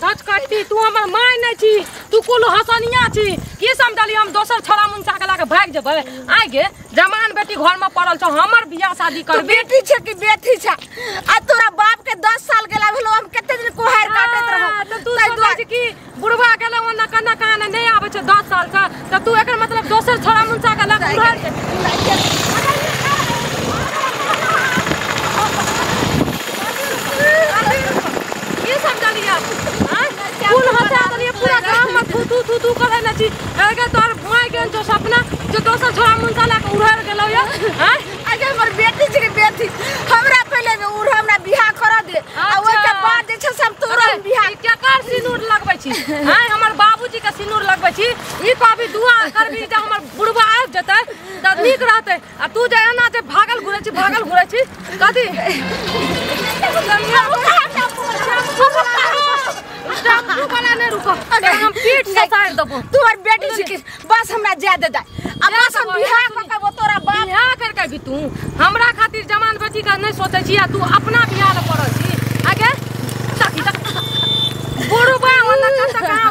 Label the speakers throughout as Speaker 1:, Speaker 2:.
Speaker 1: धच काटती तू हमर माय नै छी तू कुल हसनिया छी की समझली हम दोसर छोरा मुंसा के लाके भाग जेबै आइ गे जवान बेटी घर में पड़ल छ हमर बियाह शादी कर
Speaker 2: बेटी छ कि बेटी छ आ तोरा बाप के 10 साल गेला भेलो हम कते दिन कोहार काटत रहो
Speaker 1: त तू समझ की बुढ़वा गेला ओना कना कान नै आबै छ 10 साल से त तू एकर मतलब दोसर छोरा मुंसा के लाके ये समझली यार कुल हटा दलिए पूरा गांव में थू करे न छी अगे तोर माय के जो सपना जो दोसर छोरा मुंसा लाके उड़ार गेलो या हैं
Speaker 2: अगे हमर बेटी छी के बेटी हमरा पहले में उड़ हमरा बियाह कर दे आ ओइ के बाद जे छ सब तोरा बियाह
Speaker 1: क्या कर सिनूर लगबै छी हैं हमर बाबूजी के सिनूर लगबै छी ई तो अभी दुआ करबी जे हमर बुढ़वा आ जतै त नीक रहतै आ तू जे एना जे भागल घुरै छी कथी तू बना ने रुको अगर हम पीठ से साइड दबो
Speaker 2: तोहर बेटी छी के बस हमरा जा दे दे आ बस हम बियाह क के तोरा बाप
Speaker 1: बियाह कर के भी तू हमरा खातिर जवान बेटी का नहीं सोचै छी आ तू अपना बियाह ल पड़ल छी आगे ताकी तक बुढ़वा ओना कता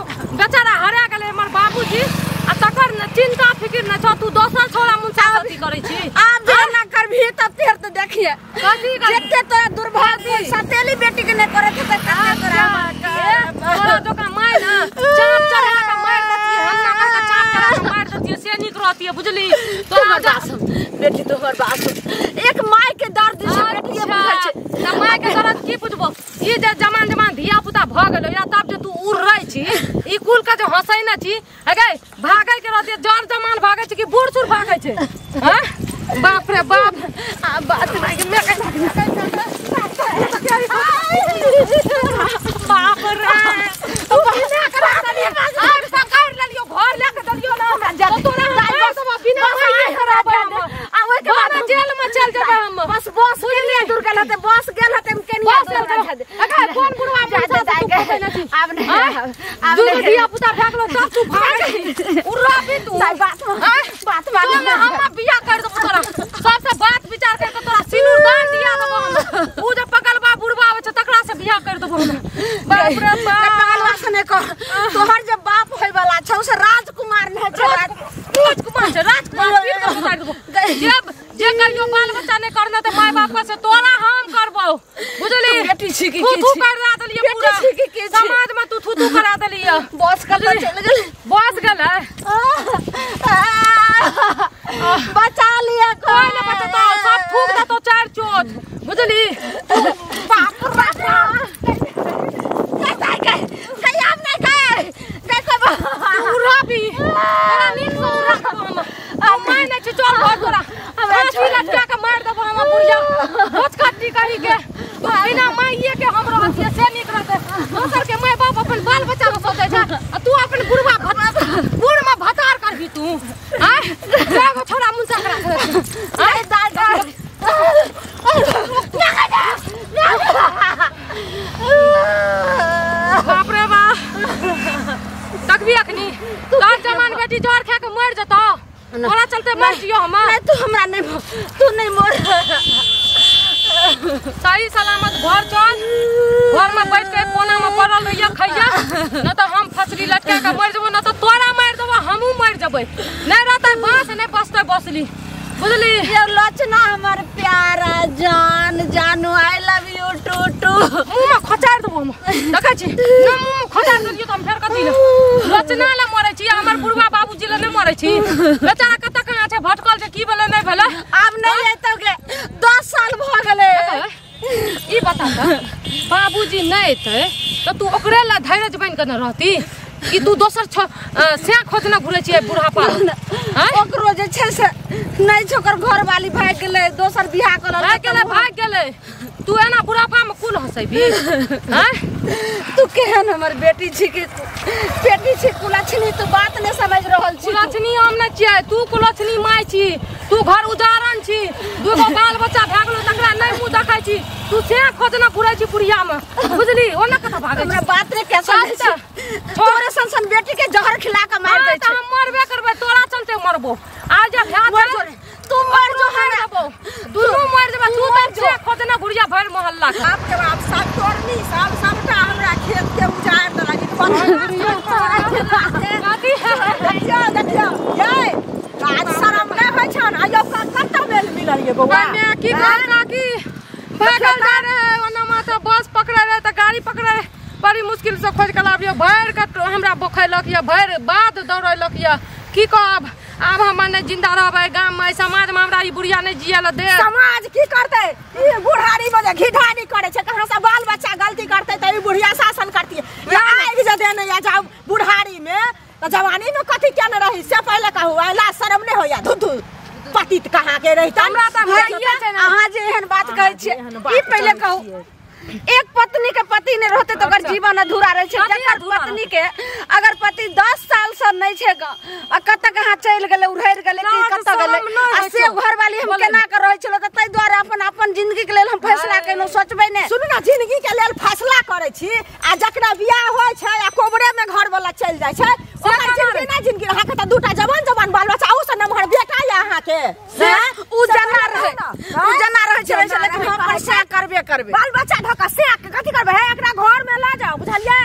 Speaker 1: बेचारा हरा गेले हमर बाबूजी आ तकर न चिंता फिकिर न छ तू दोसर छोरा मुंसा अथी करै छी
Speaker 2: आब जे ना करभी त फेर त देखिए
Speaker 1: कथी
Speaker 2: जते तोरा दुर्भाग्य सतेली बेटी के नहीं करे त
Speaker 1: तोरा दोका माय ना चाप चढ़ा के मार देती हम ना का चाप चढ़ा के मार देती से निक रहती है बुझली
Speaker 2: तोहर बास बेटी तोहर बास एक माय के दर्द से बेटी के बुझै छै
Speaker 1: त माय के दर्द की बुझबो ई जे जमान धिया पुता भ गेलो या तब जे तू उड़ रही छी ई कुल का जो हंसै ना छी अगे भागै के रहती जर जमान भागै छै कि बूढ़ सुर भागै छै हैं बाप रे बाप
Speaker 2: आ बात नहीं मैं
Speaker 1: बाप रे तू बिना करा दलिए आज पकड़ लियो घर लेके दलियो ना हमरा जा तू ना जाई सब बिना माय खराब आ ओए के बाद जेल में चल जेबै हम
Speaker 2: बस बस गेलिए दूर गेल हते बस गेल हते हम केनिया
Speaker 1: बस अगर कौन बुढ़वा
Speaker 2: जा जाएगा अब नहीं
Speaker 1: अब नहीं दिया पुता भागलो तब तू भाग उड़ा भी तू बात मान हम बियाह कर दो तोरा सबसे बात विचार करके तोरा सिनूर दान दिया देबो हम ऊ जे पगलबा बुढ़वा आवे छ तकरा से बियाह कर देबो हम बाप रे बाप
Speaker 2: पगलवा से ने कह तोहर जे बाप होय वाला छ से राजकुमार ने छ
Speaker 1: राजकुमार छ राजकुमार पीट के उतार देबो जब जे कहियो बाल बच्चा ने करना त माय बाप से तोरा हम करबो बुझली
Speaker 2: बेटी छी की
Speaker 1: तू करा दलिए पूरा समाज में तू थू करा दलिए
Speaker 2: बस कर चल गेल
Speaker 1: बस गेल
Speaker 2: बचा लिया
Speaker 1: कोई न बचता सब फूक दे तो चार चोट बुझली
Speaker 2: बाप रे खयाम नहीं गए देखो
Speaker 1: पूरा भी तेरा नींद से उड़ा हम माय नहीं छी चल घर तोरा हमरा छी लटका के मार देबो हम बुढ़िया बहुत खट्टी कही के बिना माइए के हम रहत से निक रहते दोसर के माय बाप अपन बाल बच्चा में सोचे छ तू अपन बुढ़वा बूढ़ में भतार करबी तू हैं जागो छोरा मुंसा करा हैं दादा बाप रे बाप तकबी अखनी तोर जवान बेटी जोर खा के मर जतो तोरा चलते मर जियो हम
Speaker 2: तू हमरा नहीं तू नहीं मोर
Speaker 1: सही सलामत घर चल घर में बैठ के कोना में पड़ल रहिया खैया न तो हम फसली लटका के मर जबो न तो तोरा मार देबो हमहू मर जबै नहीं रहता बांस नहीं बसते बसली बुझली
Speaker 2: ये लचना हमर प्यारा जान जानू आई लव यू टू
Speaker 1: मुंह में खचार देबो हम देखै छी न मुंह में खचार दियो त हम फेर कथि ले लचना ले मरै छी हमर बुढ़वा बाबूजी ले नहीं मरै छी बेचारा कत कहां छै भटकल छै की भेलै नहीं भेलै
Speaker 2: अब नहीं एतो के 10 साल भ गेलै
Speaker 1: ई बता त बाबूजी नहीं एतै त तू ओकरे ला धैर्य बन के न रहती कि तू दोसर से खोजना घुरे छी बुढ़ापा हैं
Speaker 2: ओकरो जे छै से नहीं छोकर घर वाली भाग गेलै दोसर बियाह करल
Speaker 1: भाग गेलै तू एना बुढ़ापा में कुल हंसैबी हैं
Speaker 2: तू केहन हमर बेटी छी कि बेटी छी कुलछनी तू बात नहीं समझ रहल छी
Speaker 1: कुलछनी हम नहीं छियै तू कुलछनी माय छी तू घर उदाहरण छी दूगो बाल बच्चा भाग गेलो तकरा नहीं मुंह देखै छी तू से खोजना घुरै छी पुरिया में बुझली ओना कत भागै
Speaker 2: हमरा बात रे कैसे छोरे सन बेटी के जहर खिला के मार दे छै
Speaker 1: हम मरबे करबै तोरा चलते मरबो आ जा भ्या
Speaker 2: तू मर जो
Speaker 1: देबो दुनू मर जेबा तू तब से खोजना घुरिया भर मोहल्ला
Speaker 2: बाप के बाप सब तोरनी सब सबटा हमरा खेत के उजाड़ आज शरम नहीं होइ छन आयो कत्ता बेल मिलल ये बौआ
Speaker 1: मैं की कर काकी भागल जा रहे ओना माथा बस पकड़े रहे त गाड़ी पकड़े रहे बड़ी मुश्किल से खोज के लाबियो भर के हमरा बोखैलक या भर बाद दौड़लक या की कहब अब हम नहीं जिंदा रहबे गांव में समाज में हमरा ई बुढ़िया नहीं जियल दे
Speaker 2: समाज की करते ई बुढ़ारी बजे घिढारी करे छे कहां से बाल बच्चा गलती करते त ई बुढ़िया शासन करती है या आग जे देने या जाओ बुढ़ारी में त जवानी में कथि क्या न रही से पहले कहू आइला शर्म नहीं होया धुधु पतित कहां के रहिता
Speaker 1: हमरा त भइए छै ना
Speaker 2: अहां जे एहन बात कहै छी ई पहले कहू एक पत्नी के पति ने रहते तो अगर जीवन अधूरा रहे छे जकर पत्नी के अगर पति 10 साल से नहीं छे ग आ कत कहां चल गेले उड़ैर गेले कि कत गेले आ से घर वाली हम केना कर रहै छलो त तै द्वारा अपन जिंदगी के लेल हम फैसला केनो सोचबै ने सुन ना जिंदगी के लेल फैसला करै छी आ जकरा बियाह होय छै आ कोबरे में घर वाला चल जाय छै ओकर जिंदगी ना जिंदगी अहां के त दूटा जवान बाल बच्चा ओ से नमहर बेटा या अहां के से उ जना रहे छै लेकिन हम पैसा करबे बाल बच्चा ढका से कथि करबे है एकरा घर में ला जाओ बुझलिए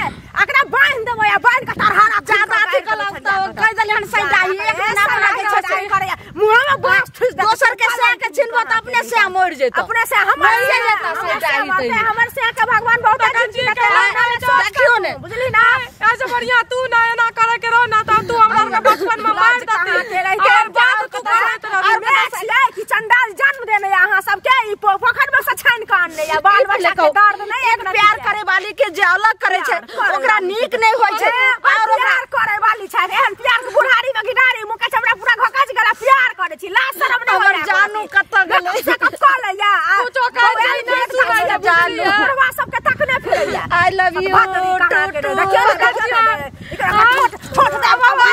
Speaker 2: एकरा बांध देबो या बांध के तरहारा ज्यादा अथि कलम त कह देली हन सही जाई एक ना लागे छै करे मुंह में बांस ठुस दे दोसर के से के चिन्हबो त अपने से मर जेतो अपने से हमर से जेता से जाई त हमर से के भगवान बहुत अच्छी देखियो ने बुझली ना
Speaker 1: ऐसे बढ़िया तू ना एना करे के रहो ना त तू हमरा के बचपन में मार देती और बात तू कहत रह
Speaker 2: मैं कि चंडाल जन्म देने यहां सब के ई पोखर में से छान के आनने या बाल बच्चा के दर्द नहीं एक प्यार करे वाली के जे अलग करे छै ओकरा नीक नहीं होय छै और प्यार करे वाली छै एहन प्यार के बुढ़ारी में गिडारी मुके हमरा पूरा घोकाज गला प्यार करे छी लाज शरम नहीं होय जानू कत गेले से कत ले या तू तो कह नहीं सुनाय जानू बुढ़वा सब के तकने फिरैया आई लव यू देखियो छोट दे बाबा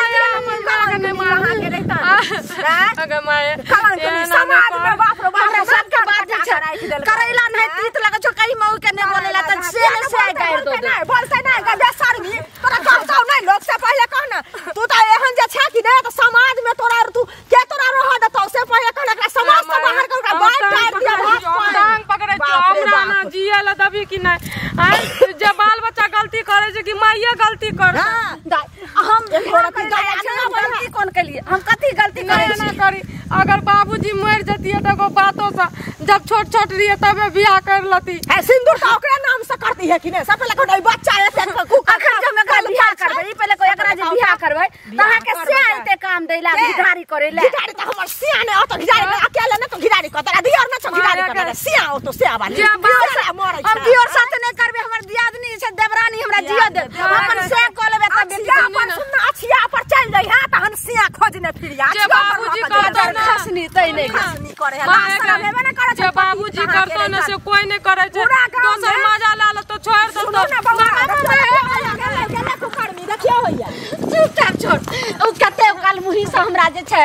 Speaker 2: ने मार के रहता
Speaker 1: अगर मैं
Speaker 2: समाज में बाप रे बाप सब के बात छै करैला नहीं तीत लगे छो कहीं मऊ के नहीं बोलेला त से गाड़ दो दे बोलते नहीं गदे सरमी तोरा कहता नहीं लोग से पहले कहना तू त एहन जे छै कि नहीं त समाज में तोरा तू के तोरा रह देतो से पहले कहना समाज से बाहर कर का बात काट दिया
Speaker 1: टांग पकड़े छ हमरा ना जियल दबी कि नहीं जे बाल बच्चा गलती करे छै कि माईए गलती कर
Speaker 2: हम गलती कौन के लिए हम कथि गलती करे
Speaker 1: ना करी अगर बाबूजी मर जतिए त को बातों से जब छोट रही तबे बियाह कर लती
Speaker 2: है सिंदूर तो ओकरे नाम से करती है कि नहीं सब पहले कोई बच्चा है अखन जब मैं बियाह करबै ई पहले कोई एकरा जे बियाह करबै तहा के से आइते काम देला घिडारी करेला घिडारी त हमर सिया ने तो घिडारी अकेले न तो घिडारी क तरा दियर न छ घिडारी क सिया ओ तो सिया वाली हम दियर साथ नहीं करबे हमर दियादनी छै देवरानी हमरा जिया दे अपन से क लेबे त बेटी अपन सुनना अछिया पर चल जाई है तहन सिया खोजने फिरिया
Speaker 1: जे बाबूजी करतो न
Speaker 2: खसनी तै नहीं खसनी करे है लास्ट लेबे न करे
Speaker 1: जे बाबूजी करतो न से कोई नहीं करे छै दोसर मजा ला ल तो छोड़
Speaker 2: देखियो होइया चुपचाप छोड़ ओ कते काल मुही से हमरा जे छै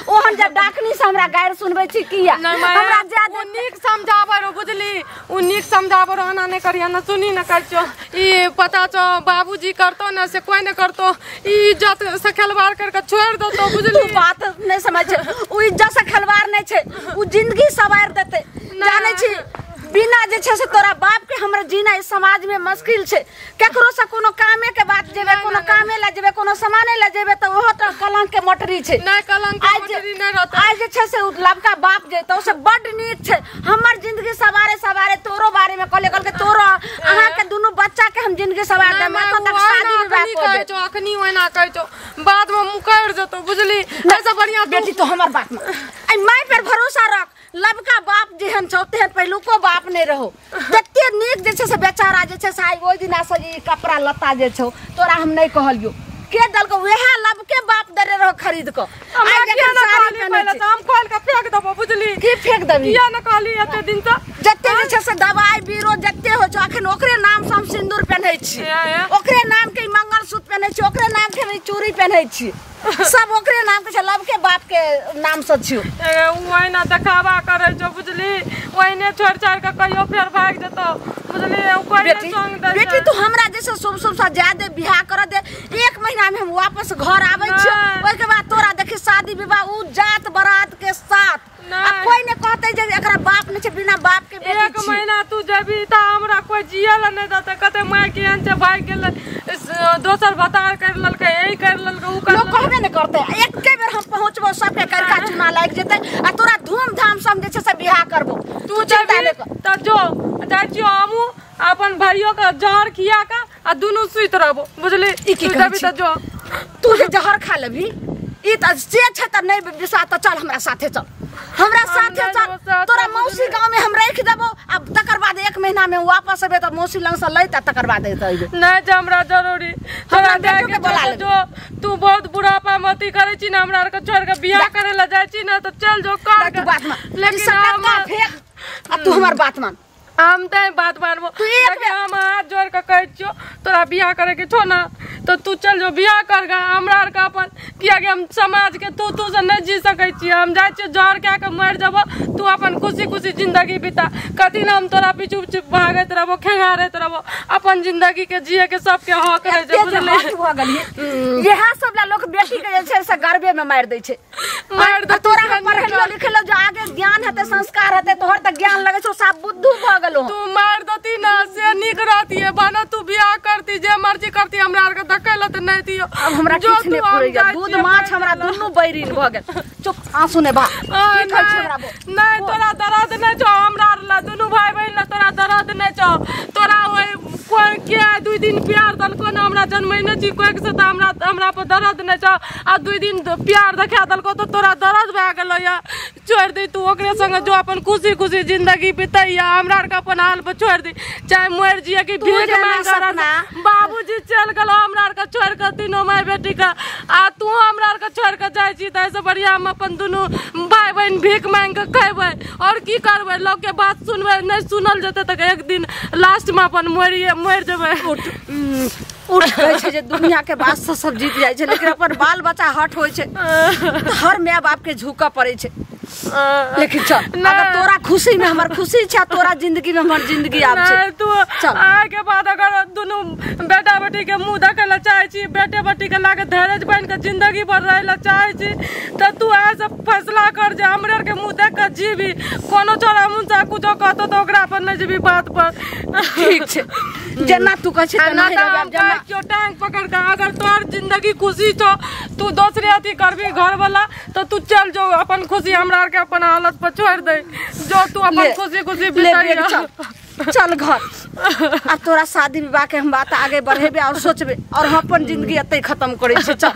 Speaker 2: ओहन जब डाकनी से हमरा गायर सुनबै छी किया हमरा ज्यादा
Speaker 1: नीक समझाबै रो बुझली उ नीक समझाबै रो ना नहीं करिया ना सुनी ना करछो ई पता छ बाबूजी करतो न से कोई नहीं करतो ई इज्जत से खिलवाड़ करके छोड़ दो तो बुझली
Speaker 2: बात नहीं समझ उ इज्जत से खिलवाड़ नहीं छै उ जिंदगी सवार देते जाने छी बिना जे छै से तोरा बाप के हमरा जीना इस समाज में मुश्किल छै केकरो से कोनो कामे के बात जेबे कोनो कामे ला जेबे कोनो सामाने ला जेबे त ओहो त कलंक के मोटरी छै
Speaker 1: नहीं कलंक के मोटरी नहीं रहता
Speaker 2: आज जे छै से लबका बाप जे तो से बड नीक छै हमर जिंदगी सवारे तोरो बारे में कहले के तोरो अहां के दोनों बच्चा के हम जिंदगी सवार दे मैं तो तक शादी विवाह
Speaker 1: कर छो अखनी ओना कह छो बाद में मुकर जतो बुझली ऐसा बढ़िया
Speaker 2: बेटी तो हमर बात में आई माय पर भरोसा रख लबका बाप जेहन छौ तेहन पहिलुको बाप नहीं रहो जते नीक जे छै से बेचारा जे छै से आई ओइ दिना से ई कपड़ा लत्ता जे छौ तोरा हम नहीं कहलियो के दल को वेहा लबके बाप दरे रहो खरीद को
Speaker 1: आज के साड़ी पहले तो हम खोल के फेंक देबो बुझली
Speaker 2: की फेंक देबी
Speaker 1: किया न कहली एते दिन से
Speaker 2: जते जे छै से दवाई बीरो जते हो छ अखन ओकरे नाम से हम सिंदूर पहनै छी ओकरे नाम के मंगलसूत्र पहनै छी ओकरे नाम के चूड़ी पहनै छी सब ओकरे नाम के लब के बाप के नाम से छियो
Speaker 1: ओइना देखावा करे छो बुझली ओइने छोड़ छाड़ के कहियो फेर भाग जतो बुझली कोई संग दे
Speaker 2: बेटी तू हमरा जैसे शुभ से ज्यादा बियाह कर दे 1 महीना में हम वापस घर आबै छी ओइ के बाद तोरा देखि शादी विवाह उ जात बारात के साथ कोई ने कहते जे एकरा बाप ने छै बिना बाप के बेटी
Speaker 1: 1 महीना तू जेबी त हमरा कोई जियल नहीं देते कते माय के अंत भाग गेल दोसर बता कर ललके यही कर ललके उ कर
Speaker 2: लोग कहबे न करते एक के बेर हम पहुंचबो सबके करका चुना लाग जेते आ तोरा धूमधाम समझे छै से बियाह करबो
Speaker 1: तू चिंता ले त जो जाइ छियो हमू अपन भाइयों का जहर खिया का आ दुनु सुइत रहबो बुझली तू जबी त जो
Speaker 2: तू जे जहर खा लेबी ई त से छै त नहीं विश्वास त चल हमरा साथे चल हमरा साथे चल तोरा मौसी गांव में हम रख देबो अब तकर बाद 1 महीना में वापस आबे त मौसी लंग से लैत तकर बाद एतै
Speaker 1: नहीं जे हमरा जरूरी हमरा बेटो के बोला ले जो तू बहुत बुढ़ापा मती करे छी ना हमरा के छोड़ के बियाह करे ला जाय छी ना तो चल जो कर
Speaker 2: बात मान लेकिन आ तू हमर बात मान
Speaker 1: हम तय बात मानबो हम हाथ जोड़ के कह छियो तोरा बियाह करे के छो ना तो तू चल जो बियाह कर गा हमरा का अपन किया कि हम समाज के तू से नहीं जी सकै छी हम जाय छी जहर के के मर जबो तू अपन खुशी खुशी जिंदगी बिता कथि ना हम तोरा पीछू भागत रहबो खेगारत रहबो अपन जिंदगी के जिए के सब के हक रहे जे बुझले
Speaker 2: हो गलिए यहा सब ला लोग बेटी के जे से गर्भे में मार दै छै मार द तोरा पढ़लो लिखलो जो आगे ज्ञान हते संस्कार हते तोहर त ज्ञान लगे छो सब बुद्धू भ गेलो
Speaker 1: तू मार दती ना से निक रहती है बना तू बियाह करती जे मर्जी करती हमरा आर के धकेला त नहीं दियो
Speaker 2: अब हमरा किछ नहीं पड़े गया दूध माछ हमरा दुनु बैरिन भ गेल चुप आंसू ने बा
Speaker 1: नहीं तोरा दर्द नहीं छो हमरा ला दुनु भाई बहन ला तोरा दर्द नहीं छो तोरा ओए कोई के 2 दिन प्यार दन को ना हमरा जन्मै न छी कोई के साथ हमरा पर दर्द नहीं छो आ 2 दिन प्यार देखा दल को तो तोरा दर्द भ गेलो या छोड़ दे तू ओकरे संग जो अपन खुशी खुशी जिंदगी बिताइया हमरा के अपन हाल पर छोड़ दे चाहे मर जिया कि भीख मांग ना बाबूजी चल गेलो हमरा के छोड़ के तीनों माय बेटी का आ तू हमरा के छोड़ के जाय छी त ऐसे बढ़िया हम अपन दुनु भाई बहन भीख मांग के खैबै और की करबै लोग के बात सुनबै नहीं सुनल जते तक एक दिन लास्ट में अपन मर जेबै
Speaker 2: उठ गई छै जे दुनिया के बात से सब जीत जाय छै लेकिन अपन बाल बच्चा हट होय छै हर माय बाप के झुका पड़े छै लेकिन चल अगर तोरा खुशी में हमर खुशी छै तोरा जिंदगी में हमर जिंदगी आब छै
Speaker 1: तू आए के बाद अगर दुनु बेटा बेटी के मुंह देखे ला चाहे छी बेटे बेटी के लागे धैर्य बन के जिंदगी भर रहे ला चाहे छी त तू ऐसे फैसला कर जे हमरे के मुंह देख के जीवी कोनो छोरा मुंह से कुछो कहतो तो ओकरा पर नहीं जीवी बात पर
Speaker 2: ठीक छै जना तू कह छै
Speaker 1: ना जना क्यों टांग पकड़ के अगर तोर जिंदगी खुशी छो तू दूसरे अथी करबी घर वाला तो तू चल जो अपन खुशी हमरा के अपन हालत पर छोड़ दे जो तू अपन खुशी खुशी बिताइया
Speaker 2: चल घर आ तोरा शादी विवाह के हम बात आगे बढ़ेबे और सोचबे और हम अपन जिंदगी एते खत्म करे छी चल